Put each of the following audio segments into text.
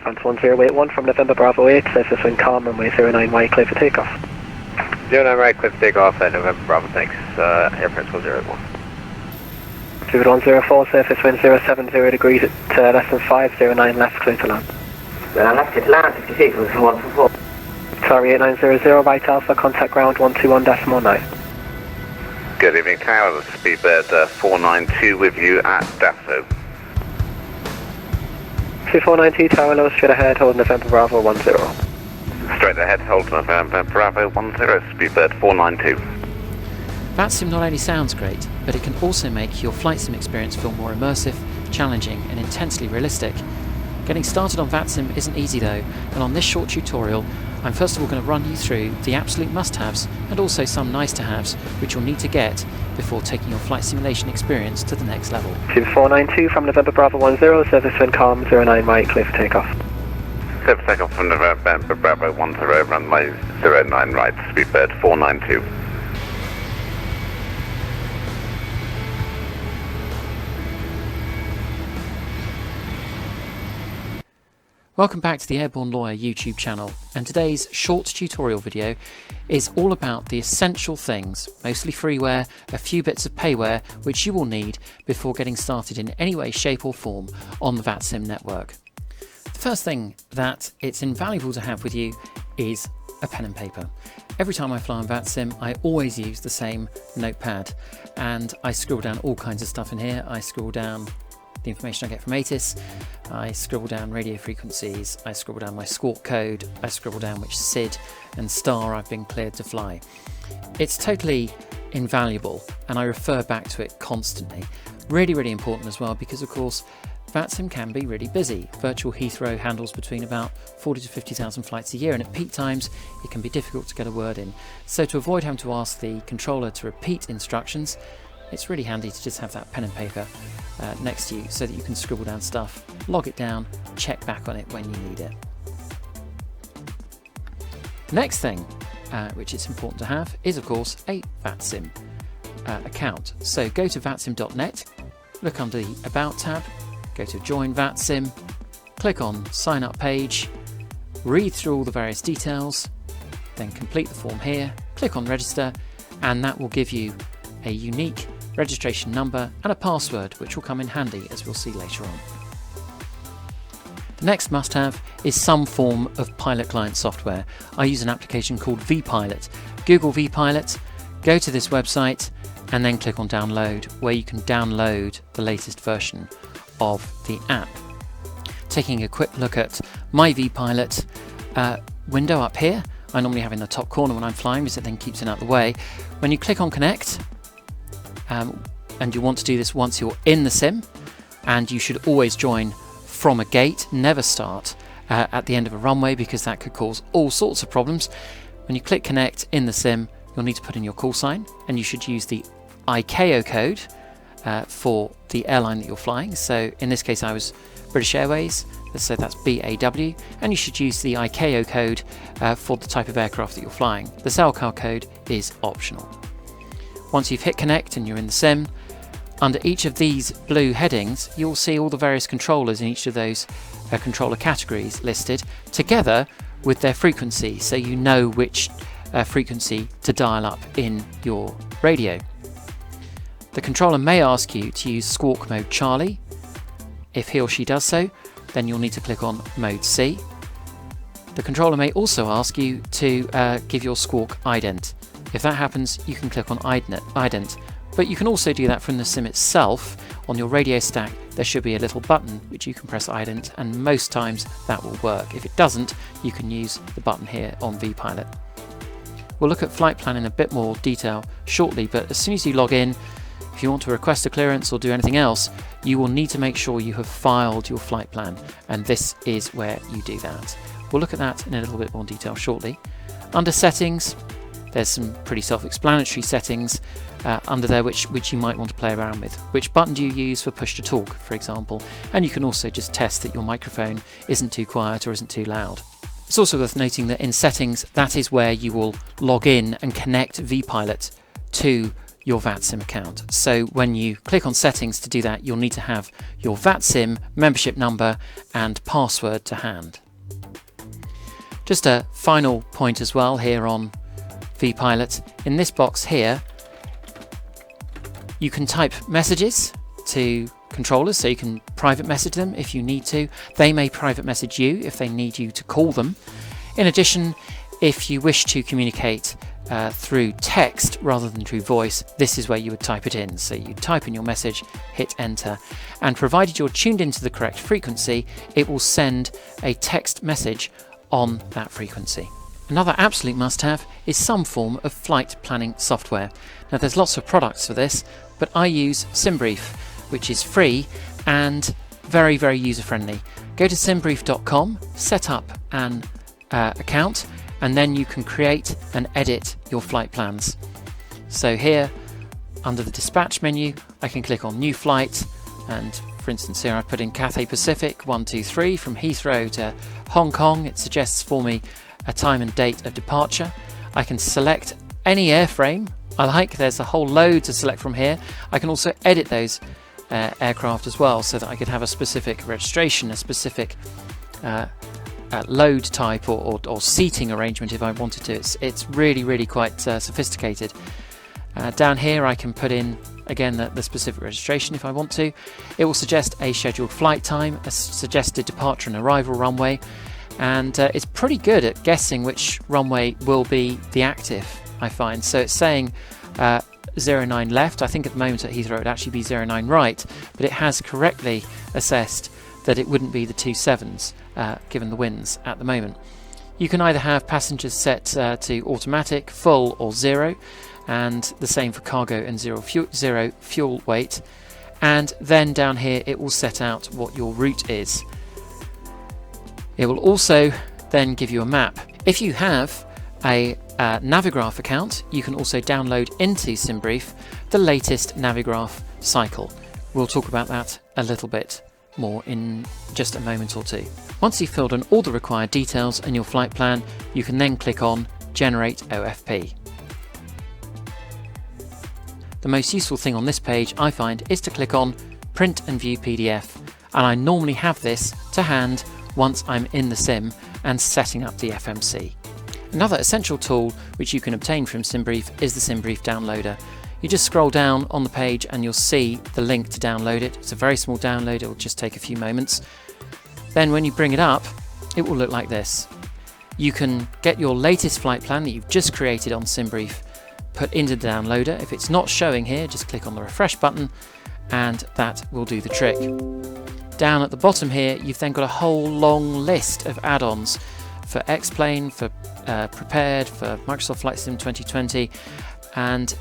France 1081 from November Bravo 8, surface wind calm, runway 09 right, clear for takeoff. 09 right, clear for takeoff at November Bravo, thanks. Air France 101. 2104, surface wind 070 degrees at less than 509 left, clear to land. Left to land, 56, 124. Sorry, 8900, right Alpha, contact ground 121.9. Good evening, Tower, Speedbird 492 with you at Dasso. 2492, Tower low, straight ahead, hold November Bravo 10. Straight ahead, hold November Bravo 10, Speedbird 492. VATSIM not only sounds great, but it can also make your flight sim experience feel more immersive, challenging and intensely realistic. Getting started on VATSIM isn't easy though, and on this short tutorial I'm first of all going to run you through the absolute must-haves and also some nice-to-haves which you'll need to get before taking your flight simulation experience to the next level. 2492 from November Bravo 10, service wind calm 09 right, clear for takeoff. Clear for takeoff from November Bravo 10, runway 09 right, Speedbird 492. Welcome back to the Airborne Lawyer YouTube channel, and today's short tutorial video is all about the essential things, mostly freeware, a few bits of payware, which you will need before getting started in any way, shape or form on the VATSIM network. The first thing that it's invaluable to have with you is a pen and paper. Every time I fly on VATSIM, I always use the same notepad, and I scribble down all kinds of stuff in here. I scribble down the information I get from ATIS, I scribble down radio frequencies, I scribble down my squawk code, I scribble down which SID and star I've been cleared to fly. It's totally invaluable and I refer back to it constantly. Really important as well, because of course VATSIM can be really busy. Virtual Heathrow handles between about 40 to 50,000 flights a year, and at peak times it can be difficult to get a word in. So to avoid having to ask the controller to repeat instructions, it's really handy to just have that pen and paper next to you so that you can scribble down stuff, log it down, check back on it when you need it. Next thing which is important to have is of course a VATSIM account. So go to vatsim.net, look under the About tab, go to Join VATSIM, click on Sign Up page, read through all the various details, then complete the form here, click on Register, and that will give you a unique registration number and a password which will come in handy, as we'll see later on. The next must-have is some form of pilot client software. I use an application called vPilot. Google vPilot, go to this website and then click on download, where you can download the latest version of the app. Taking a quick look at my vPilot window up here, I normally have in the top corner when I'm flying because it then keeps it out of the way. When you click on connect, and you want to do this once you're in the sim, and you should always join from a gate, never start at the end of a runway because that could cause all sorts of problems. When you click connect in the sim, you'll need to put in your call sign, and you should use the ICAO code for the airline that you're flying. So in this case I was British Airways, so that's BAW, and you should use the ICAO code for the type of aircraft that you're flying. The SALCAR code is optional. Once you've hit connect and you're in the sim, under each of these blue headings you'll see all the various controllers in each of those controller categories listed together with their frequency, so you know which frequency to dial up in your radio. The controller may ask you to use squawk mode Charlie. If he or she does so, then you'll need to click on mode C. The controller may also ask you to give your squawk ident. If that happens, you can click on ident, but you can also do that from the sim itself. On your radio stack there should be a little button which you can press ident, and most times that will work. If it doesn't, you can use the button here on vPilot. We'll look at flight plan in a bit more detail shortly, but as soon as you log in, if you want to request a clearance or do anything else, you will need to make sure you have filed your flight plan, and this is where you do that. We'll look at that in a little bit more detail shortly. Under settings, there's some pretty self-explanatory settings under there which you might want to play around with. Which button do you use for push to talk, for example, and you can also just test that your microphone isn't too quiet or isn't too loud. It's also worth noting that in settings, that is where you will log in and connect vPilot to your VATSIM account. So when you click on settings to do that, you'll need to have your VATSIM membership number and password to hand. Just a final point as well here on vPilot. In this box here, you can type messages to controllers, so you can private message them if you need to. They may private message you if they need you to call them. In addition, if you wish to communicate through text rather than through voice, this is where you would type it in. So you type in your message, hit enter, and provided you're tuned into the correct frequency, it will send a text message on that frequency. Another absolute must-have is some form of flight planning software. Now there's lots of products for this, but I use SimBrief, which is free and very, very user-friendly. Go to simbrief.com, set up an account, and then you can create and edit your flight plans. So here, under the dispatch menu, I can click on new flight, and for instance here I put in Cathay Pacific 123 from Heathrow to Hong Kong. It suggests for me a time and date of departure. I can select any airframe I like. There's a whole load to select from here. I can also edit those aircraft as well, so that I could have a specific registration, a specific load type or seating arrangement if I wanted to. It's really, really quite sophisticated. Down here I can put in again the specific registration if I want to. It will suggest a scheduled flight time, a suggested departure and arrival runway, and it's pretty good at guessing which runway will be the active, I find. So it's saying 09 left. I think at the moment at Heathrow it would actually be 09 right, but it has correctly assessed that it wouldn't be the 27s given the winds at the moment. You can either have passengers set to automatic, full or zero, and the same for cargo and zero fuel weight, and then down here it will set out what your route is. It will also then give you a map. If you have a Navigraph account, you can also download into SimBrief the latest Navigraph cycle. We'll talk about that a little bit more in just a moment or two. Once you've filled in all the required details and your flight plan, you can then click on Generate OFP. The most useful thing on this page, I find, is to click on Print and View PDF, and I normally have this to hand once I'm in the sim and setting up the FMC. Another essential tool which you can obtain from SimBrief is the SimBrief downloader. You just scroll down on the page and you'll see the link to download it. It's a very small download, it will just take a few moments. Then when you bring it up, it will look like this. You can get your latest flight plan that you've just created on SimBrief put into the downloader. If it's not showing here, just click on the refresh button and that will do the trick. Down at the bottom here, you've then got a whole long list of add-ons for X-Plane, for Prepared, for Microsoft Flight Sim 2020, and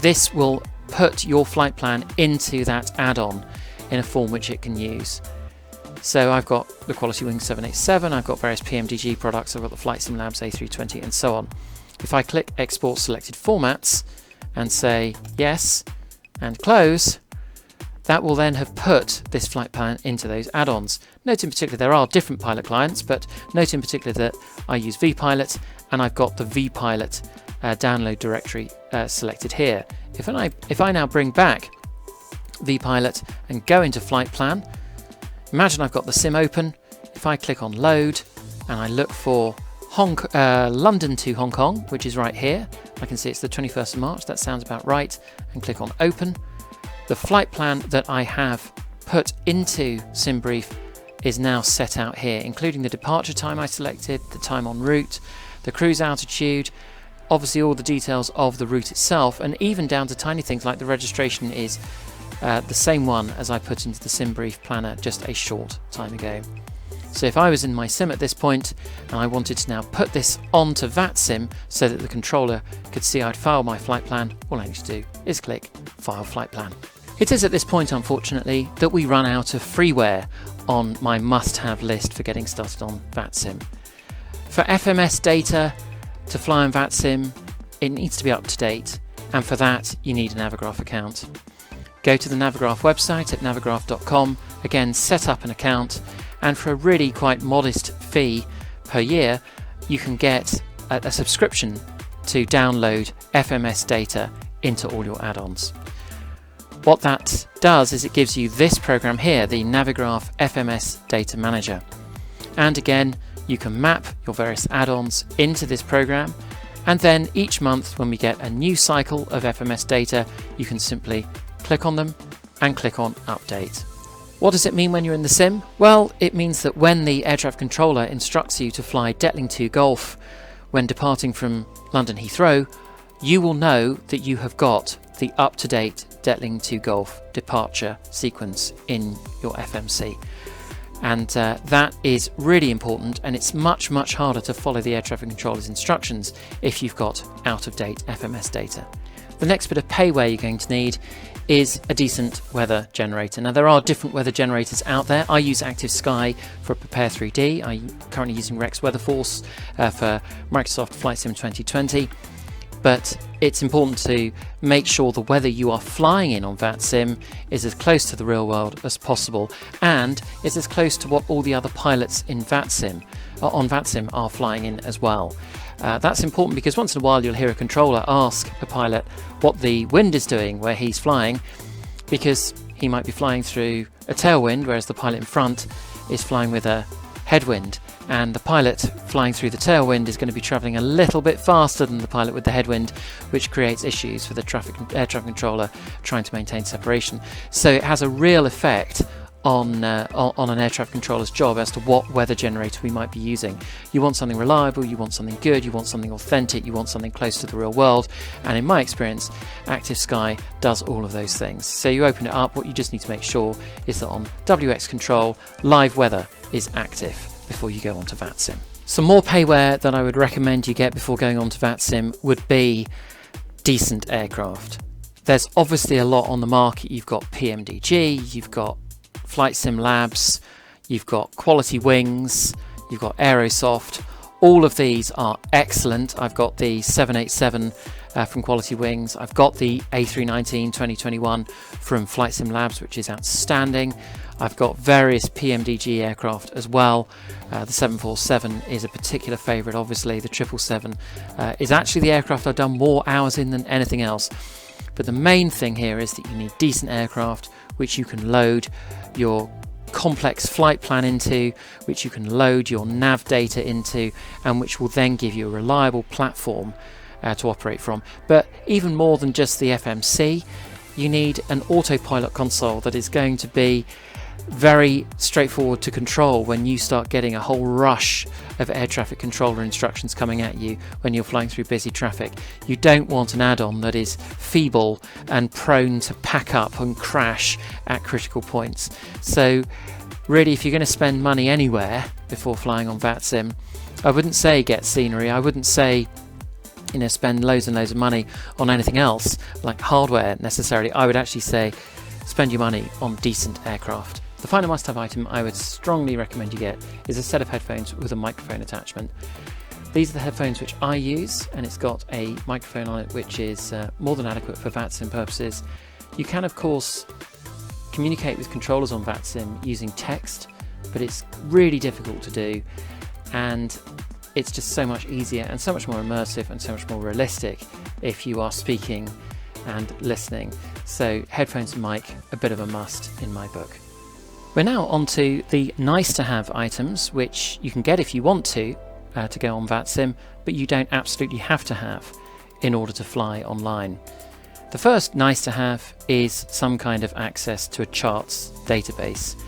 this will put your flight plan into that add-on in a form which it can use. So I've got the Quality Wing 787, I've got various PMDG products, I've got the Flight Sim Labs A320 and so on. If I click Export Selected Formats and say yes and close, that will then have put this flight plan into those add-ons. Note in particular there are different pilot clients, but note in particular that I use vPilot and I've got the vPilot download directory selected here. If I now bring back vPilot and go into flight plan, imagine I've got the sim open. If I click on load and I look for London to Hong Kong, which is right here, I can see it's the 21st of March, that sounds about right, and click on open. The flight plan that I have put into SimBrief is now set out here, including the departure time I selected, the time en route, the cruise altitude, obviously all the details of the route itself, and even down to tiny things like the registration is the same one as I put into the SimBrief planner just a short time ago. So if I was in my sim at this point and I wanted to now put this onto VATSIM so that the controller could see I'd filed my flight plan, all I need to do is click File Flight Plan. It is at this point, unfortunately, that we run out of freeware on my must-have list for getting started on VATSIM. For FMS data to fly on VATSIM, it needs to be up to date, and for that you need a Navigraph account. Go to the Navigraph website at navigraph.com, again set up an account, and for a really quite modest fee per year you can get a subscription to download FMS data into all your add-ons. What that does is it gives you this program here, the Navigraph FMS Data Manager. And again, you can map your various add-ons into this program, and then each month when we get a new cycle of FMS data, you can simply click on them and click on Update. What does it mean when you're in the sim? Well, it means that when the air traffic controller instructs you to fly Detling 2 Golf when departing from London Heathrow, you will know that you have got the up-to-date Detling 2 Golf departure sequence in your FMC. And that is really important, and it's much harder to follow the air traffic controller's instructions if you've got out-of-date FMS data. The next bit of payware you're going to need is a decent weather generator. Now, there are different weather generators out there. I use Active Sky for Prepare 3D. I'm currently using Rex WeatherForce for Microsoft Flight Sim 2020. But it's important to make sure the weather you are flying in on VATSIM is as close to the real world as possible, and is as close to what all the other pilots in VATSIM are flying in as well. That's important because once in a while you'll hear a controller ask a pilot what the wind is doing where he's flying, because he might be flying through a tailwind, whereas the pilot in front is flying with a headwind, and the pilot flying through the tailwind is going to be travelling a little bit faster than the pilot with the headwind, which creates issues for the air traffic controller trying to maintain separation. So it has a real effect on an air traffic controller's job as to what weather generator we might be using. You want something reliable, you want something good, you want something authentic, you want something close to the real world, and in my experience, Active Sky does all of those things. So you open it up, what you just need to make sure is that on WX Control, live weather is active before you go onto VATSIM. Some more payware that I would recommend you get before going onto VATSIM would be decent aircraft. There's obviously a lot on the market. You've got PMDG, you've got Flight Sim Labs, you've got Quality Wings, you've got Aerosoft. All of these are excellent. I've got the 787 from Quality Wings. I've got the A319 2021 from Flight Sim Labs, which is outstanding. I've got various PMDG aircraft as well. The 747 is a particular favourite, obviously. The 777 is actually the aircraft I've done more hours in than anything else. But the main thing here is that you need decent aircraft which you can load your complex flight plan into, which you can load your nav data into, and which will then give you a reliable platform to operate from. But even more than just the FMC, you need an autopilot console that is going to be very straightforward to control when you start getting a whole rush of air traffic controller instructions coming at you when you're flying through busy traffic. You don't want an add-on that is feeble and prone to pack up and crash at critical points. So really, if you're going to spend money anywhere before flying on VATSIM, I wouldn't say get scenery. I wouldn't say spend loads and loads of money on anything else like hardware necessarily. I would actually say spend your money on decent aircraft. The final must-have item I would strongly recommend you get is a set of headphones with a microphone attachment. These are the headphones which I use, and it's got a microphone on it which is more than adequate for VATSIM purposes. You can of course communicate with controllers on VATSIM using text, but it's really difficult to do, and it's just so much easier and so much more immersive and so much more realistic if you are speaking and listening. So headphones and mic, a bit of a must in my book. We're now on to the nice to have items, which you can get if you want to go on VATSIM, but you don't absolutely have to have in order to fly online. The first nice to have is some kind of access to a charts database.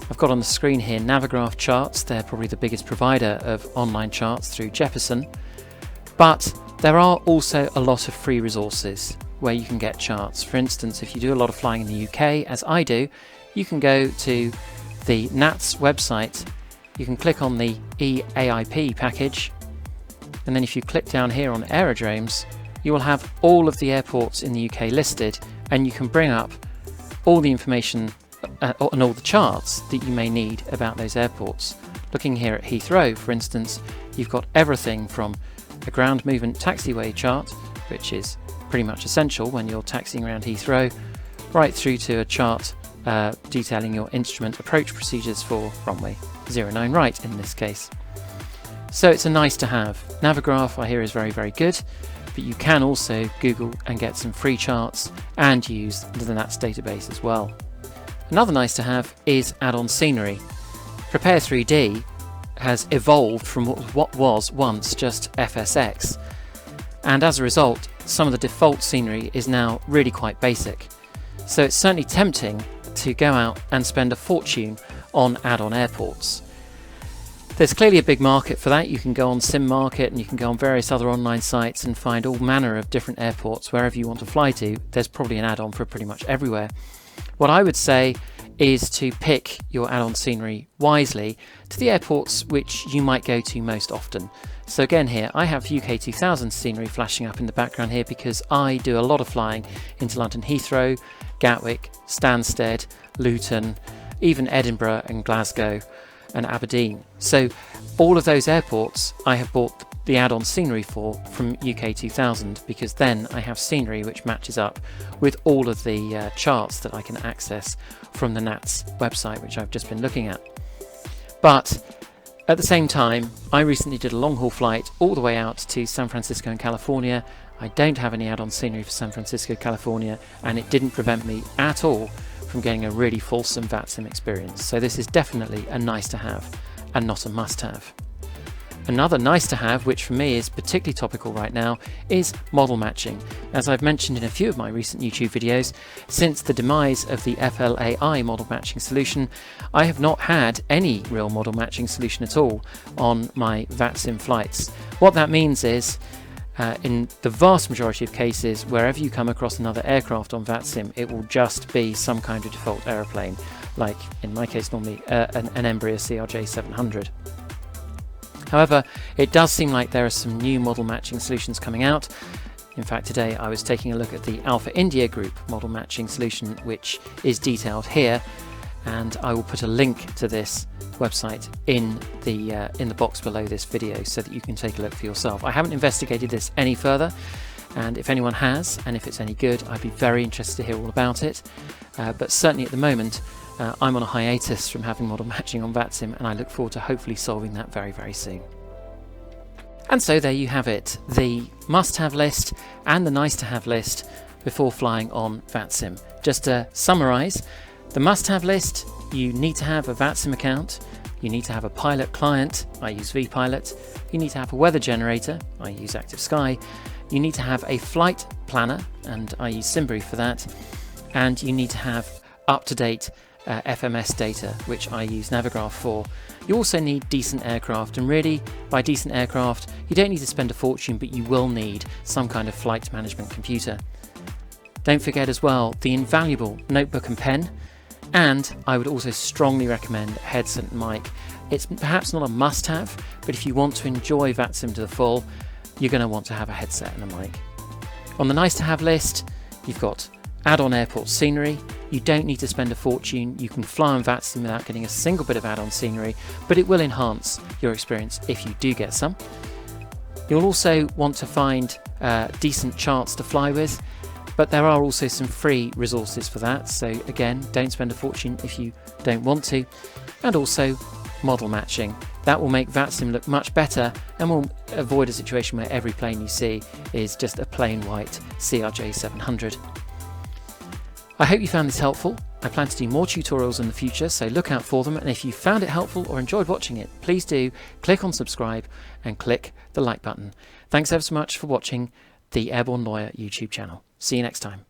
I've got on the screen here Navigraph charts. They're probably the biggest provider of online charts through Jeppesen, but there are also a lot of free resources where you can get charts. For instance, if you do a lot of flying in the UK, as I do, you can go to the NATS website, you can click on the EAIP package, and then if you click down here on aerodromes, you will have all of the airports in the UK listed, and you can bring up all the information and all the charts that you may need about those airports. Looking here at Heathrow, for instance, you've got everything from a ground movement taxiway chart, which is pretty much essential when you're taxiing around Heathrow, right through to a chart detailing your instrument approach procedures for runway 09 right in this case. So it's a nice to have. Navigraph I hear is very, very good. but you can also Google and get some free charts and use the NATS database as well. Another nice to have is Addon scenery. Prepare 3D has evolved from what was once just FSX, and as a result some of the default scenery is now really quite basic. So it's certainly tempting to go out and spend a fortune on Addon airports. There's clearly a big market for that. You can go on Sim Market and you can go on various other online sites and find all manner of different airports wherever you want to fly to. There's probably an add-on for pretty much everywhere. What I would say is to pick your Addon scenery wisely to the airports which you might go to most often. So again here, I have UK 2000 scenery flashing up in the background here because I do a lot of flying into London Heathrow, Gatwick, Stansted, Luton, even Edinburgh and Glasgow and Aberdeen. So all of those airports I have bought the Addon scenery for from UK 2000 because then I have scenery which matches up with all of the charts that I can access from the NATS website, which I've just been looking at. But at the same time, I recently did a long haul flight all the way out to San Francisco in California. I don't have any Addon scenery for San Francisco, California, and it didn't prevent me at all from getting a really fulsome VATSIM experience. So this is definitely a nice to have and not a must have. Another nice to have, which for me is particularly topical right now, is model matching. As I've mentioned in a few of my recent YouTube videos, since the demise of the FLAI model matching solution, I have not had any real model matching solution at all on my VATSIM flights. What that means is, in the vast majority of cases, wherever you come across another aircraft on VATSIM, it will just be some kind of default aeroplane, like in my case normally an Embraer CRJ 700. However, it does seem like there are some new model matching solutions coming out. In fact, today I was taking a look at the Alpha India Group model matching solution, which is detailed here, and I will put a link to this website in the box below this video so that you can take a look for yourself. I haven't investigated this any further, and if anyone has, and if it's any good, I'd be very interested to hear all about it. But certainly at the moment, I'm on a hiatus from having model matching on VATSIM, and I look forward to hopefully solving that very, very soon. And so there you have it, the must-have list and the nice-to-have list before flying on VATSIM. Just to summarise, the must-have list: you need to have a VATSIM account, you need to have a pilot client, I use vPilot, you need to have a weather generator, I use Active Sky, you need to have a flight planner, and I use SimBrief for that, and you need to have up-to-date FMS data, which I use Navigraph for. You also need decent aircraft, and really by decent aircraft you don't need to spend a fortune, but you will need some kind of flight management computer. Don't forget as well the invaluable notebook and pen, and I would also strongly recommend a headset and mic. It's perhaps not a must-have, but if you want to enjoy VATSIM to the full, you're going to want to have a headset and a mic. On the nice-to-have list, you've got Addon airport scenery. You don't need to spend a fortune. You can fly on VATSIM without getting a single bit of Addon scenery, but it will enhance your experience if you do get some. You'll also want to find decent charts to fly with, but there are also some free resources for that. So again, don't spend a fortune if you don't want to. And also model matching. That will make VATSIM look much better and will avoid a situation where every plane you see is just a plain white CRJ 700. I hope you found this helpful. I plan to do more tutorials in the future, so look out for them, and if you found it helpful or enjoyed watching it, please do click on subscribe and click the like button. Thanks ever so much for watching the Airborne Lawyer YouTube channel. See you next time.